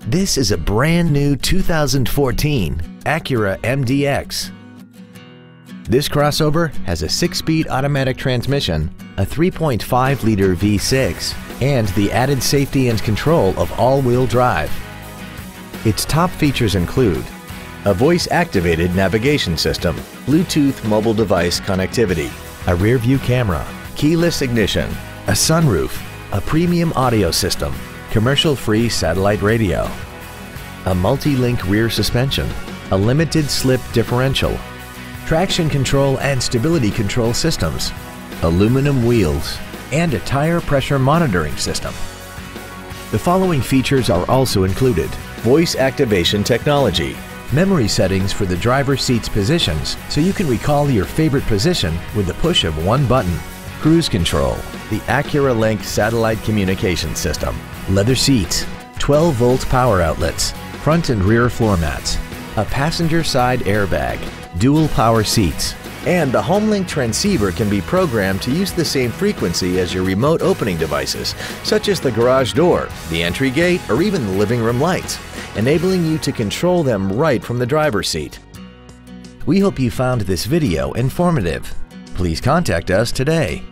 This is a brand new 2014 Acura MDX. This crossover has a 6-speed automatic transmission, a 3.5-liter V6, and the added safety and control of all-wheel drive. Its top features include a voice-activated navigation system, Bluetooth mobile device connectivity, a rear-view camera, keyless ignition, a sunroof, a premium audio system, commercial-free satellite radio, a multi-link rear suspension, a limited slip differential, traction control and stability control systems, aluminum wheels, and a tire pressure monitoring system. The following features are also included: voice activation technology, memory settings for the driver's seat's positions so you can recall your favorite position with the push of one button, cruise control, the Acura Link satellite communication system, leather seats, 12-volt power outlets, front and rear floor mats, a passenger side airbag, dual power seats, and the HomeLink transceiver can be programmed to use the same frequency as your remote opening devices, such as the garage door, the entry gate, or even the living room lights, enabling you to control them right from the driver's seat. We hope you found this video informative. Please contact us today.